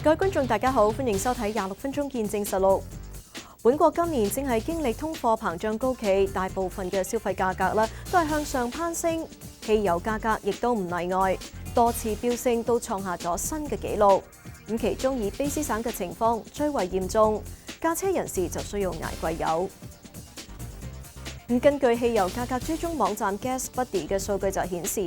各位觀眾大家好，歡迎收睇26分鐘見證實錄。本國今年正係經歷通貨膨脹高企，大部分嘅消費價格都係向上攀升，汽油價格亦都唔例外，多次飆升都創下咗新嘅紀錄。咁其中以卑詩省嘅情況最為嚴重，駕車人士就需要捱貴油。根據汽油價格追蹤網站 Gas Buddy 嘅數據就顯示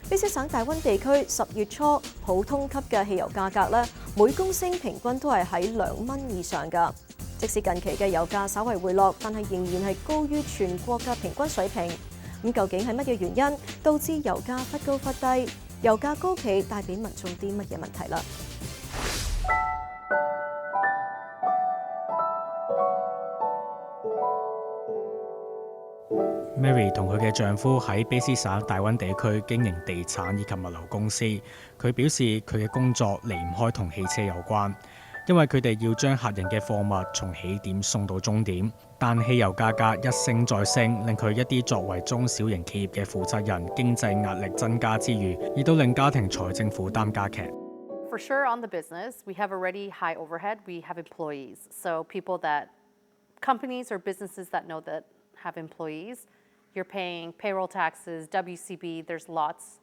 卑詩省大溫地區10月初普通級嘅汽油價格每公升平均都係喺2蚊以上㗎。即使近期嘅油價稍為回落，但係仍然係高於全國嘅平均水平。究竟係乜嘢原因導致油價忽高忽低？油價高企帶俾民眾啲乜嘢問題啦？Mary 同佢嘅丈夫喺卑詩省大溫地區經營地產以及物流公司。佢表示佢嘅工作離唔開同汽車有關，因為佢哋要將客人嘅貨物從起點送到終點。但汽油價格一升再升，令佢一啲作為中小型企業嘅負責人經濟壓力增加之餘，亦都令家庭財政負擔加劇。For sure, on the business, we have already high overhead. We have employees, so companies or businesses that know that have employees. You're paying payroll taxes, WCB, there's lots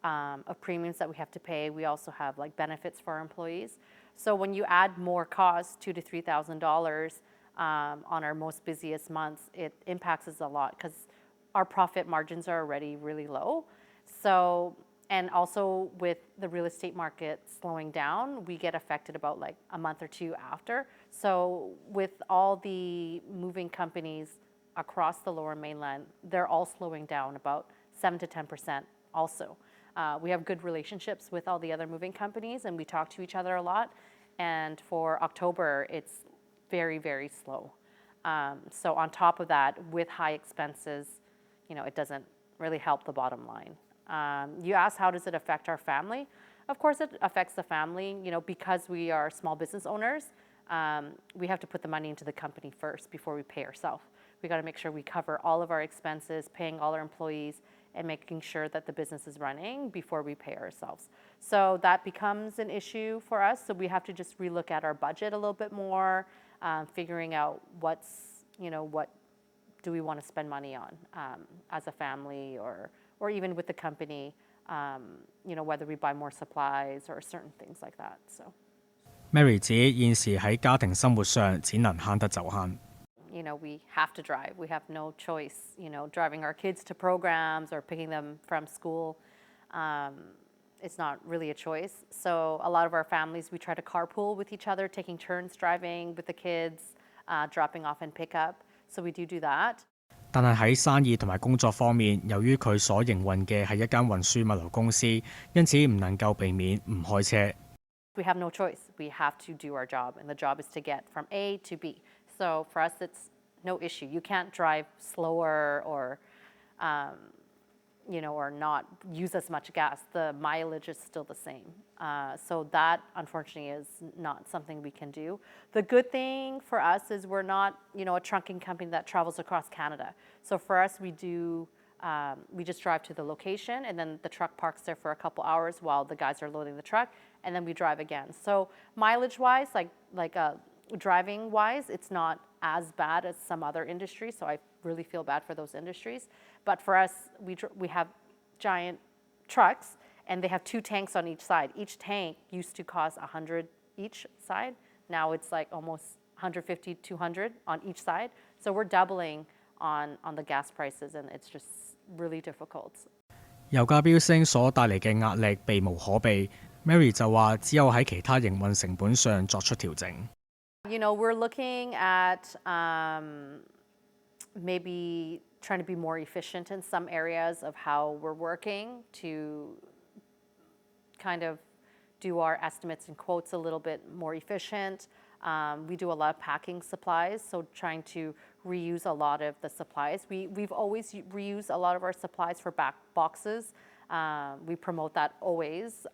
of premiums that we have to pay. We also have benefits for our employees. So when you add more costs, $2,000 to $3,000 on our most busiest months, it impacts us a lot because our profit margins are already really low. So, and also with the real estate market slowing down, we get affected about a month or two after. So with all the moving companies across the Lower Mainland, they're all slowing down about 7 to 10% also. We have good relationships with all the other moving companies and we talk to each other a lot. And for October, it's very, very slow. So on top of that, with high expenses, it doesn't really help the bottom line. You asked how does it affect our family? Of course it affects the family, because we are small business owners, we have to put the money into the company first before we pay ourselves. We got to make sure we cover all of our expenses, paying all our employees, and making sure that the business is running before we pay ourselves. So that becomes an issue for us. So we have to just relook at our budget a little bit more, figuring out what do we want to spend money on as a family or even with the company, whether we buy more supplies or certain things like that. So Mary 指現時喺家庭生活上只能慳得就慳。We have to drive. We have no choice, driving our kids to programs or picking them from school. It's not really a choice. So a lot of our families, we try to carpool with each other, taking turns driving with the kids, dropping off and pick up. So we do that. 但係喺生意同埋工作方面，由於佢所營運嘅係一間運輸物流公司，因此唔能夠避免唔開車。We have no choice. We have to do our job, and the job is to get from A to B. So for us, it's no issue. You can't drive slower or not use as much gas. The mileage is still the same. So that, unfortunately, is not something we can do. The good thing for us is we're not, a trunking company that travels across Canada. So for us, we just drive to the location, and then the truck parks there for a couple hours while the guys are loading the truck, and then we drive again. So mileage-wise, driving-wise, it's not as bad as some other industries, so I really feel bad for those industries. But for us, we have giant trucks, and they have 2 tanks on each side. Each tank used to cost $100 each side. Now it's almost $150, $200 on each side. So we're doubling on the gas prices, and it's just really difficult. 油價飆升所帶嚟嘅壓力避無可避。Mary 就話只有喺其他營運成本上作出調整。We're looking at maybe trying to be more efficient in some areas of how we're working to kind of do our estimates and quotes a little bit more efficient. We do a lot of packing supplies, so trying to reuse a lot of the supplies. We've always reused a lot of our supplies for back boxes. We promote that always.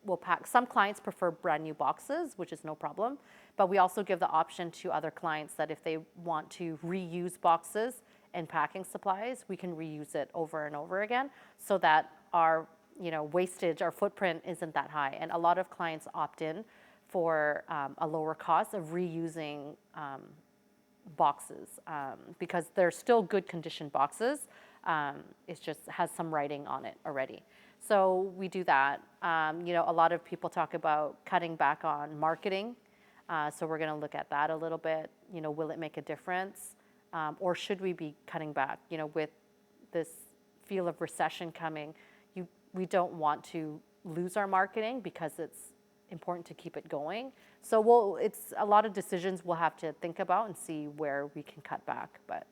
We'll pack. Some clients prefer brand new boxes, which is no problem, but we also give the option to other clients that if they want to reuse boxes and packing supplies, we can reuse it over and over again so that our wastage, our footprint isn't that high. And a lot of clients opt in for a lower cost of reusing boxes because they're still good condition boxes. It just has some writing on it already. So we do that. A lot of people talk about cutting back on marketing. So we're going to look at that a little bit. Will it make a difference? Or should we be cutting back? With this feel of recession coming, we don't want to lose our marketing because it's important to keep it going. So it's a lot of decisions we'll have to think about and see where we can cut back. But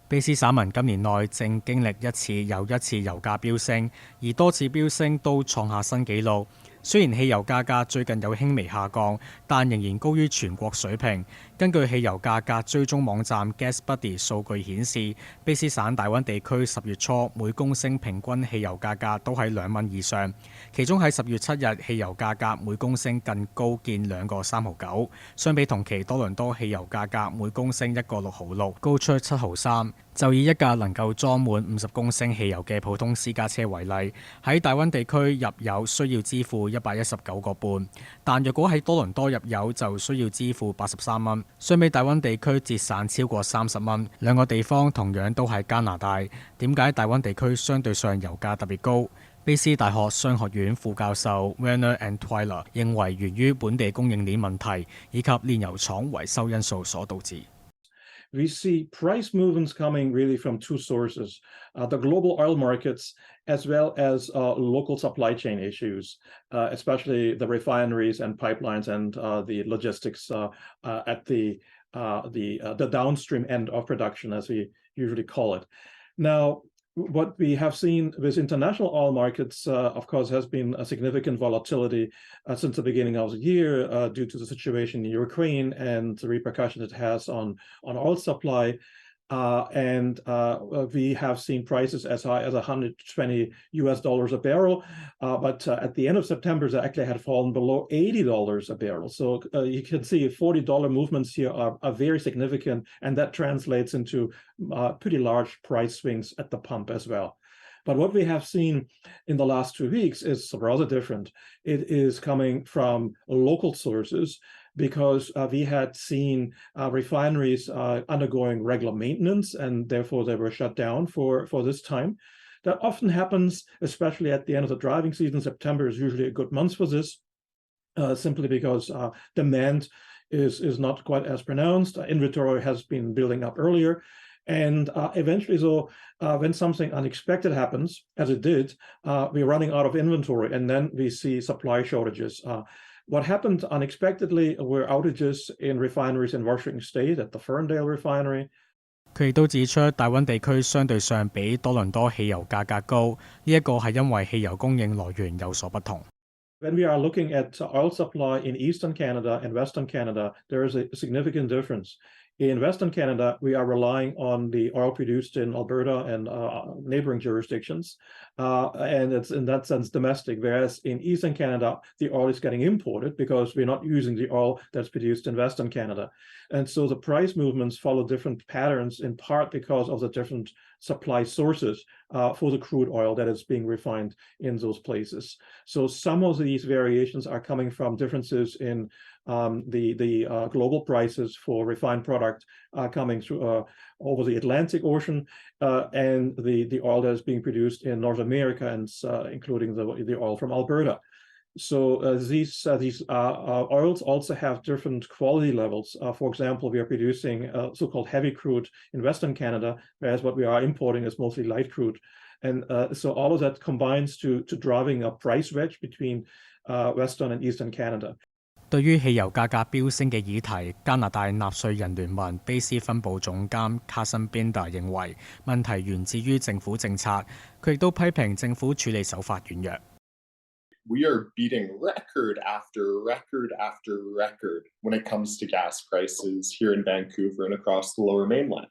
卑斯省民今年內正經歷一次又一次油價飆升，而多次飆升都創下新紀錄。雖然汽油價格最近有輕微下降，但仍然高於全國水平。根據汽油價格追蹤網站 GasBuddy 數據顯示，卑斯省大溫地區10月初每公升平均汽油價格都喺2蚊以上，其中喺10月7日汽油價格每公升更高見2個3毫9，相比同期多倫多汽油價格每公升1個6毫6，高出7毫3。就以一架能夠裝滿50公升汽油嘅普通私家車為例，喺大溫地區入油需要支付119個半，但若果喺多倫多入油就需要支付83蚊，相比大溫地區節省超過30蚊。兩個地方同樣都係加拿大，點解大溫地區相對上油價特別高？卑斯大學商學院副教授 Werner and Twyler 認為源於本地供應鏈問題以及煉油廠維修因素所導致。We see price movements coming really from two sources, the global oil markets as well as local supply chain issues, especially the refineries and pipelines and the logistics at the downstream end of production, as we usually call it. Now, what we have seen with international oil markets, of course, has been a significant volatility since the beginning of the year due to the situation in Ukraine and the repercussions it has on oil supply. And we have seen prices as high as $120 a barrel, but at the end of September, they actually had fallen below $80 a barrel. So you can see $40 movements here are very significant, and that translates into pretty large price swings at the pump as well. But what we have seen in the last 2 weeks is rather different. It is coming from local sources because we had seen refineries undergoing regular maintenance, and therefore they were shut down for this time. That often happens, especially at the end of the driving season. September is usually a good month for this, simply because demand is not quite as pronounced. Inventory has been building up earlier. And eventually, so when something unexpected happens, as it did, we're running out of inventory, and then we see supply shortages. What happened unexpectedly were outages in refineries in Washington State at the Ferndale refinery. 佢亦都指出，大溫地區相對上比多倫多汽油價格高，呢一個係因為汽油供應來源有所不同。When we are looking at oil supply in Eastern Canada and Western Canada, there is a significant difference. In Western Canada, we are relying on the oil produced in Alberta and neighboring jurisdictions, and it's in that sense domestic, whereas in Eastern Canada, the oil is getting imported because we're not using the oil that's produced in Western Canada. And so the price movements follow different patterns, in part because of the different supply sources for the crude oil that is being refined in those places. So some of these variations are coming from differences in the global prices for refined product coming through over the Atlantic Ocean and the oil that is being produced in North America, and including the oil from Alberta. So these oils also have different quality levels. For example, we are producing so-called heavy crude in Western Canada, whereas what we are importing is mostly light crude. And so all of that combines to driving a price wedge between Western and Eastern Canada. 對於汽油價格飆升嘅議題，加拿大納稅人聯盟卑斯分部總監卡森邊達認為問題源自於政府政策，佢亦都批評政府處理手法軟弱。We are beating record after record after record when it comes to gas prices here in Vancouver and across the Lower Mainland.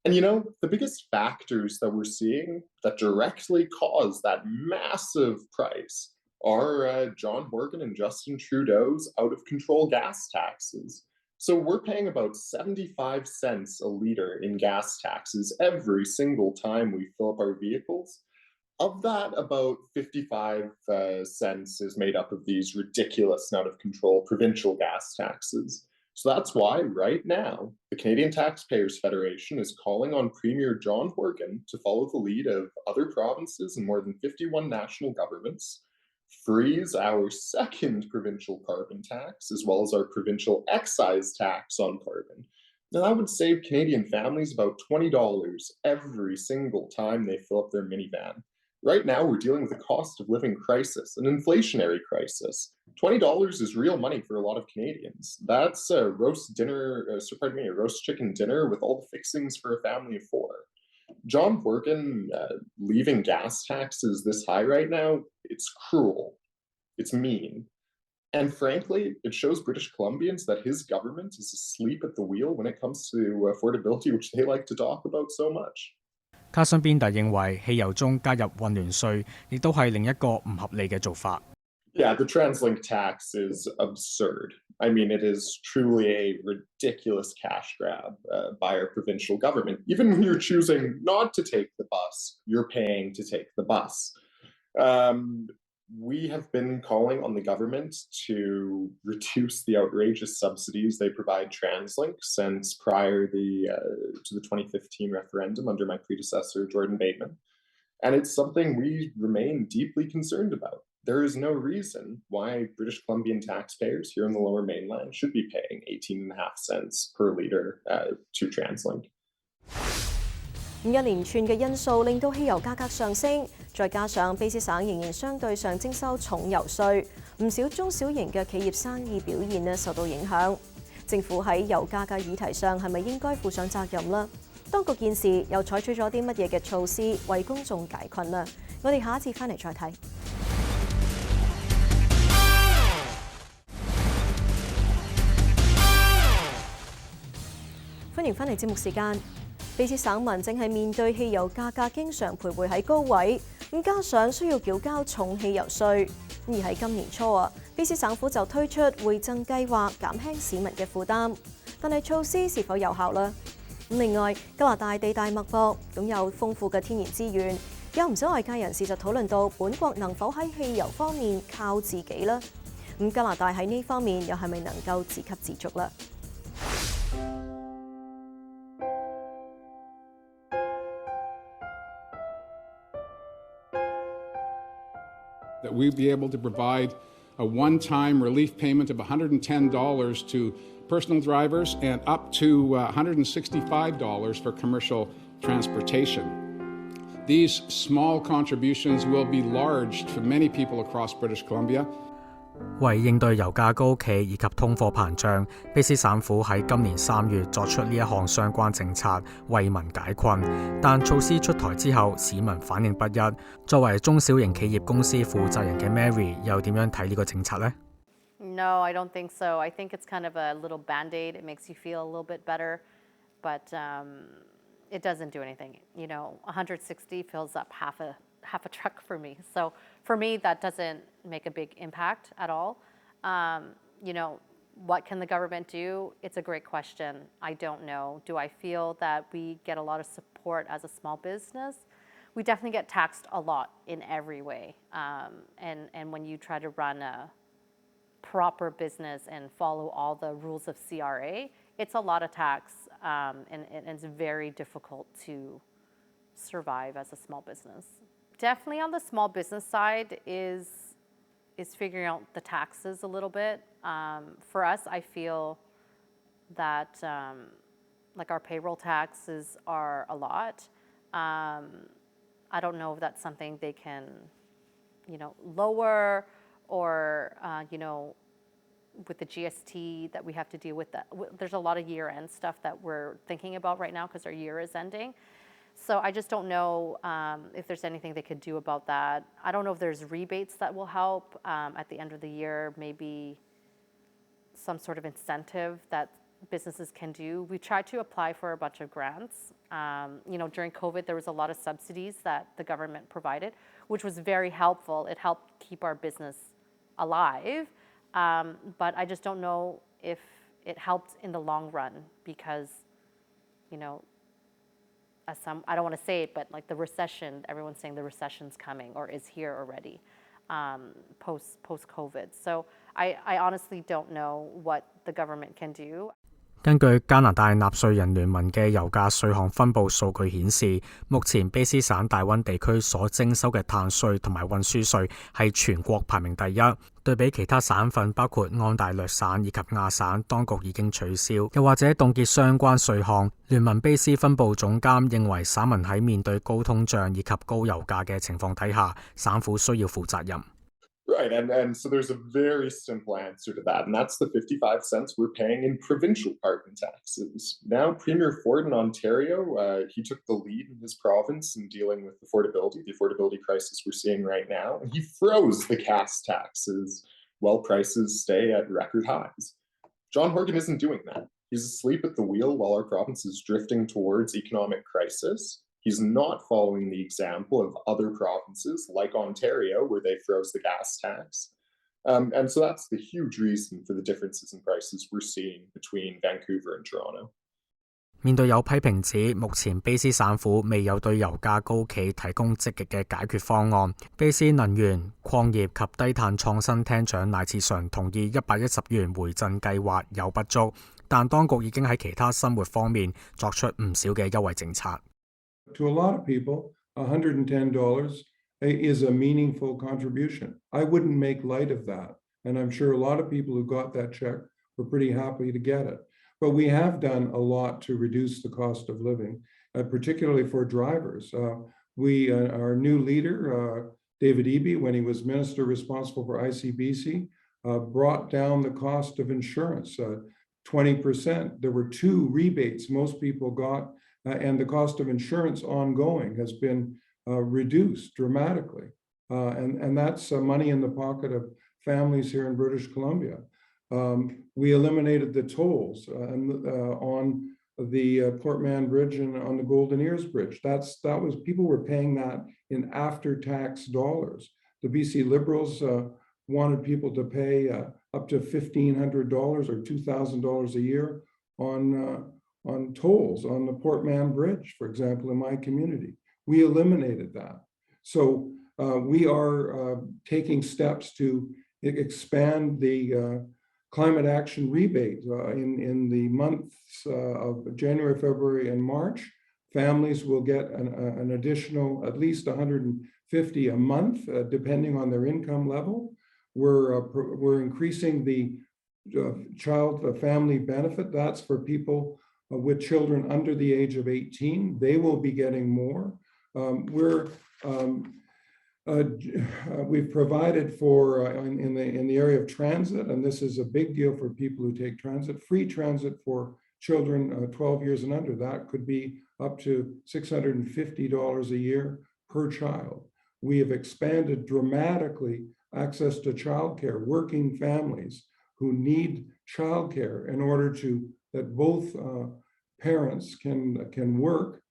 And the biggest factors that we're seeing that directly cause that massive price are John Horgan and Justin Trudeau's out-of-control gas taxes. So we're paying about 75 cents a liter in gas taxes every single time we fill up our vehicles. Of that, about 55 cents is made up of these ridiculous and out of control provincial gas taxes. So that's why, right now, the Canadian Taxpayers Federation is calling on Premier John Horgan to follow the lead of other provinces and more than 51 national governments, freeze our second provincial carbon tax, as well as our provincial excise tax on carbon. Now, that would save Canadian families about $20 every single time they fill up their minivan. Right now, we're dealing with a cost of living crisis, an inflationary crisis. $20 is real money for a lot of Canadians. That's a roast chicken dinner with all the fixings for a family of four. John Horgan leaving gas taxes this high right now, it's cruel, it's mean. And frankly, it shows British Columbians that his government is asleep at the wheel when it comes to affordability, which they like to talk about so much. 卡遜邊特認為汽油中加入混聯稅，亦都係另一個唔合理嘅做法。Yeah, the TransLink tax is absurd. I mean, it is truly a ridiculous cash grab by our provincial government. Even when you're choosing not to take the bus, you're paying to take the bus. We have been calling on the government to reduce the outrageous subsidies they provide TransLink since prior to the 2015 referendum under my predecessor, Jordan Bateman. And it's something we remain deeply concerned about. There is no reason why British Columbian taxpayers here in the Lower Mainland should be paying 18.5 cents per litre to TransLink. 一連串嘅因素令到汽油價格上升，再加上卑詩省仍然相對上徵收重油稅，唔少中小型嘅企業生意表現受到影響。政府喺油價嘅議題上係咪應該負上責任呢？當局現時又採取咗啲乜嘢嘅措施為公眾解困呢？我哋下一節翻嚟再睇。歡迎翻嚟節目時間。卑詩省民正係面對汽油價格經常徘徊喺高位，咁加上需要繳交重汽油稅，而喺今年初卑詩省府就推出回贈計劃，減輕市民嘅負擔。但係措施是否有效呢？另外，加拿大地大物博，擁有豐富嘅天然資源，有唔少外界人士就討論到本國能否喺汽油方面靠自己呢？咁加拿大喺呢方面又係咪能夠自給自足呢？That we'd be able to provide a one-time relief payment of $110 to personal drivers and up to $165 for commercial transportation. These small contributions will be large for many people across British Columbia. 為應對油價高企以及通貨膨脹，卑詩省府喺今年3月作出呢一項相關政策，為民解困。但措施出台之後，市民反應不一。作為中小型企業公司負責人嘅 Mary 又點樣睇呢個政策呢？ No, I don't think so. I think it's kind of a little band-aid. It makes you feel a little bit better, but it doesn't do anything. 160 fills up half a truck for me. So for me, that doesn't make a big impact at all. What can the government do? It's a great question. I don't know. Do I feel that we get a lot of support as a small business? We definitely get taxed a lot in every way. And when you try to run a proper business and follow all the rules of CRA, it's a lot of tax, and it's very difficult to survive as a small business. Definitely on the small business side is figuring out the taxes a little bit. For us, I feel that like our payroll taxes are a lot. I don't know if that's something they can, lower, or with the GST that we have to deal with. That there's a lot of year-end stuff that we're thinking about right now because our year is ending. So I just don't know if there's anything they could do about that. I don't know if there's rebates that will help at the end of the year, maybe some sort of incentive that businesses can do. We tried to apply for a bunch of grants. During COVID, there was a lot of subsidies that the government provided, which was very helpful. It helped keep our business alive. But I just don't know if it helped in the long run because, as some, I don't want to say it, but like the recession, everyone's saying the recession's coming or is here already, post COVID. So I honestly don't know what the government can do. 根據加拿大納稅人聯盟嘅油價稅項分佈數據顯示，目前卑詩省大溫地區所徵收嘅碳稅同埋運輸稅係全國排名第一。對比其他省份，包括安大略省以及亞省，當局已經取消又或者凍結相關稅項。聯盟卑詩分部總監認為，省民喺面對高通脹以及高油價嘅情況底下，省府需要負責任。Right, and so there's a very simple answer to that, and that's the 55 cents we're paying in provincial carbon taxes. Now, Premier Ford in Ontario, he took the lead in his province in dealing with the affordability crisis we're seeing right now, and he froze the gas taxes while prices stay at record highs. John Horgan isn't doing that. He's asleep at the wheel while our province is drifting towards economic crisis. He's not following the example of other provinces like Ontario, where they froze the gas tax. And so that's the huge reason for the differences in prices we're seeing between Vancouver and Toronto. 面對有批評指，目前卑詩省府未有對油價高企提供積極嘅解決方案。卑詩能源、礦業及低碳創新廳長賴次純同意110元回贈計劃有不足，但當局已經喺其他生活方面作出唔少嘅優惠政策。To a lot of people, $110 is a meaningful contribution. I wouldn't make light of that. And I'm sure a lot of people who got that check were pretty happy to get it. But we have done a lot to reduce the cost of living, particularly for drivers. Our new leader, David Eby, when he was minister responsible for ICBC, brought down the cost of insurance 20%. There were 2 rebates most people got. And the cost of insurance ongoing has been reduced dramatically. And that's money in the pocket of families here in British Columbia. We eliminated the tolls on the Port Mann Bridge and on the Golden Ears Bridge. That was people were paying that in after-tax dollars. The BC Liberals wanted people to pay up to $1,500 or $2,000 a year on tolls on the Port Mann Bridge, for example, in my community. We eliminated that. So we are taking steps to expand the climate action rebate in the months of January, February, and March. Families will get an additional at least $150 a month, depending on their income level. We're increasing the family benefit. That's for people with children under the age of 18. They will be getting more. We've provided for in the area of transit, and this is a big deal for people who take transit, free transit for children 12 years and under. That could be up to $650 a year per child. We have expanded dramatically access to childcare. Working families who need childcare in order that both parents can work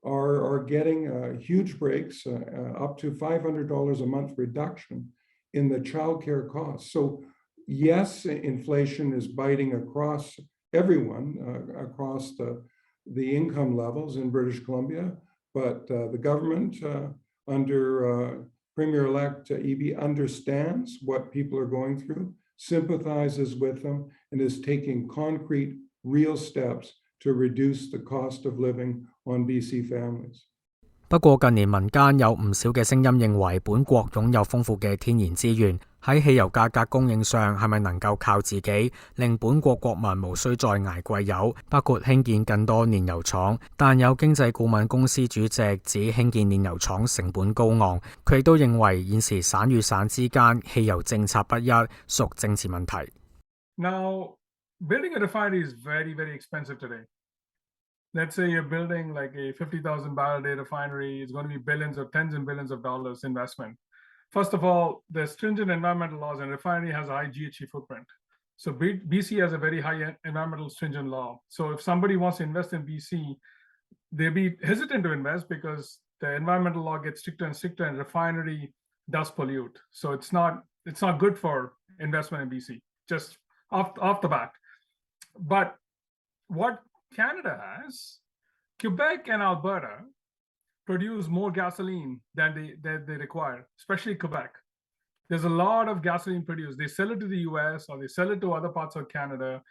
are getting huge breaks, up to $500 a month reduction in the childcare costs. So yes, inflation is biting across everyone, across the income levels in British Columbia, but the government under Premier-elect Eby understands what people are going through, sympathizes with them, and is taking concrete, real steps to reduce the cost of living on BC families. 不過近年民間有唔少嘅聲音認為，本國擁有豐富嘅天然資源，喺汽油價格供應上係咪能夠靠自己，令本國國民無需再捱貴油，包括興建更多煉油廠。但有經濟顧問公司主席指興建煉油廠成本高昂，佢亦都認為現時省與省之間汽油政策不一，屬政治問題。Now, building a refinery is very, very expensive today. Let's say you're building like a 50,000 barrel a day refinery. It's going to be billions or tens and billions of dollars investment. First of all, there's stringent environmental laws, and refinery has a high GHG footprint. So BC has a very high environmental stringent law. So if somebody wants to invest in BC, they'll be hesitant to invest because the environmental law gets stricter and stricter, and refinery does pollute. So it's not good for investment in BC, just off the bat. But what Canada has Quebec and Alberta produce more gasoline than they require, especially Quebec. There's a lot of gasoline produced. They sell it to the US or they sell it to other parts of Canada.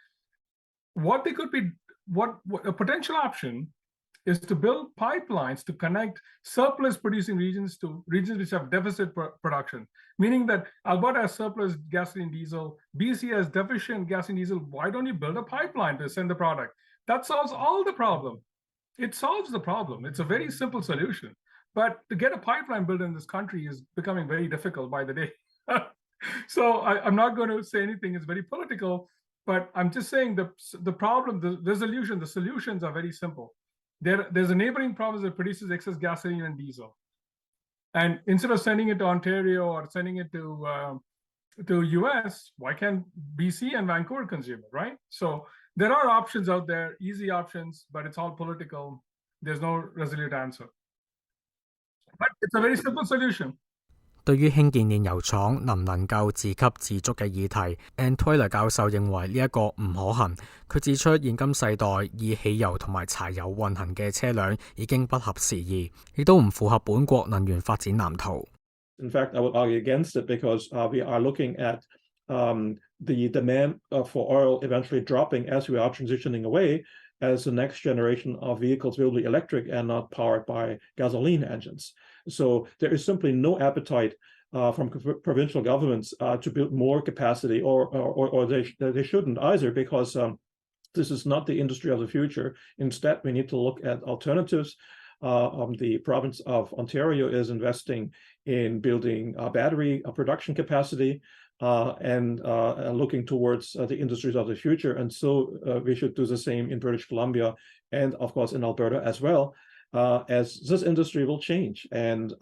What a potential option is to build pipelines to connect surplus producing regions to regions which have deficit production, meaning that Alberta has surplus gasoline diesel, BC has deficient gasoline diesel. Why don't you build a pipeline to send the product? That solves all the problem. It solves the problem. It's a very simple solution. But to get a pipeline built in this country is becoming very difficult by the day. So I'm not going to say anything. It's very political, but I'm just saying the problem, the resolution, the solutions are very simple. There's a neighboring province that produces excess gasoline and diesel. And instead of sending it to Ontario or sending it to US, why can't BC and Vancouver consume it, right? So there are options out there, easy options, but it's all political. There's no resolute answer. But it's a very simple solution. 對於興建煉油廠能唔能夠自給自足嘅議題 ，Ann Tyler 教授認為呢一個唔可行。佢指出，現今世代以汽油同埋柴油運行嘅車輛已經不合時宜，亦都唔符合本國能源發展藍圖。In fact, I would argue against it because we are looking at the demand for oil eventually dropping as we are transitioning away, as the next generation of vehicles will be electric and not powered by gasoline engines. So there is simply no appetite from provincial governments to build more capacity, or they shouldn't either, because this is not the industry of the future. Instead, we need to look at alternatives. The province of Ontario is investing in building battery production capacity and looking towards the industries of the future. And so we should do the same in British Columbia and, of course, in Alberta as well, as this industry will change. And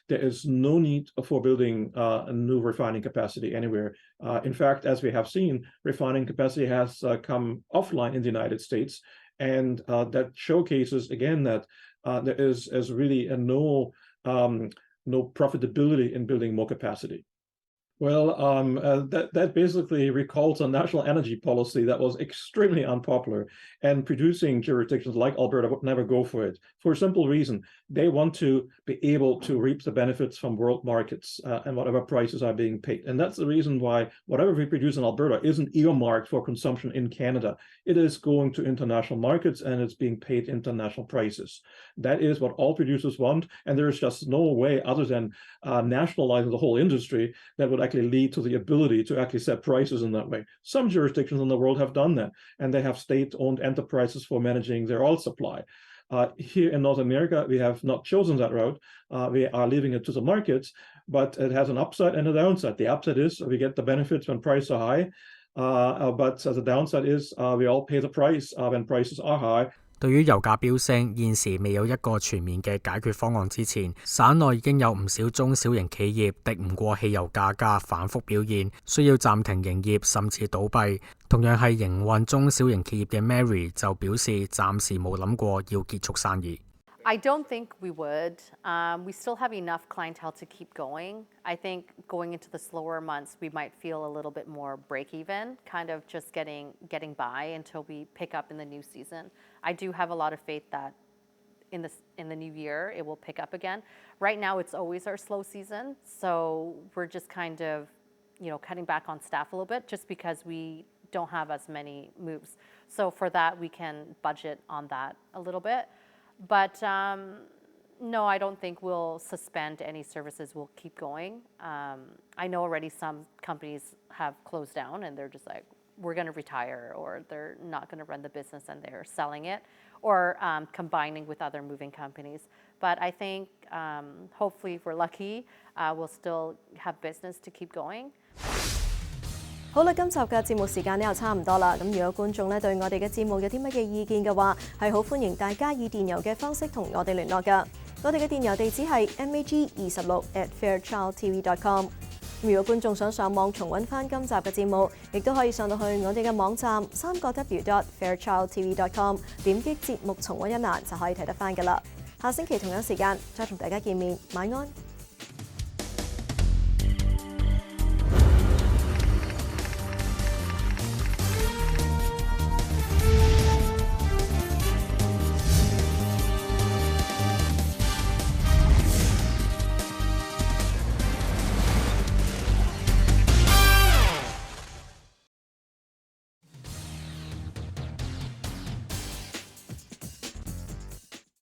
there is no need for building a new refining capacity anywhere. In fact, as we have seen, refining capacity has come offline in the United States. And that showcases, again, that there is really no profitability in building more capacity. Well, that basically recalls a national energy policy that was extremely unpopular, and producing jurisdictions like Alberta would never go for it, for a simple reason. They want to be able to reap the benefits from world markets and whatever prices are being paid. And that's the reason why whatever we produce in Alberta isn't earmarked for consumption in Canada. It is going to international markets and it's being paid international prices. That is what all producers want. And there is just no way other than nationalizing the whole industry that would actually lead to the ability to actually set prices in that way. Some jurisdictions in the world have done that, and they have state-owned enterprises for managing their oil supply. Here in North America, we have not chosen that route. We are leaving it to the markets, but it has an upside and a downside. The upside is we get the benefits when prices are high, but the downside is we all pay the price when prices are high. 對於油價飆升，現時未有一個全面嘅解決方案之前，省內已經有唔少中小型企業敵唔過汽油價格反覆表現，需要暫停營業甚至倒閉。同樣係營運中小型企業嘅 Mary 就表示暫時冇諗過要結束生意。I don't think we would. We still have enough clientele to keep going. I think going into the slower months, we might feel a little bit more break even, kind of just getting by until we pick up in the new season. I do have a lot of faith that in the new year, it will pick up again. Right now, it's always our slow season. So we're just kind of, cutting back on staff a little bit just because we don't have as many moves. So for that, we can budget on that a little bit. But no, I don't think we'll suspend any services. We'll keep going. I know already some companies have closed down and they're just like, we're going to retire, or they're not going to run the business and they're selling it, or combining with other moving companies. But I think hopefully, if we're lucky, we'll still have business to keep going. 好啦，今集嘅節目時間呢又差唔多啦。咁如果觀眾咧對我哋嘅節目有啲乜嘢意見嘅話，係好歡迎大家以電郵嘅方式同我哋聯絡㗎。我哋嘅電郵地址係 mag26@fairchildtv.com。如果觀眾想上網重溫翻今集嘅節目，亦都可以上到去我哋嘅網站3w.fairchildtv.com， 點擊節目重溫一欄就可以睇得翻㗎啦。下星期同樣時間再同大家見面，晚安。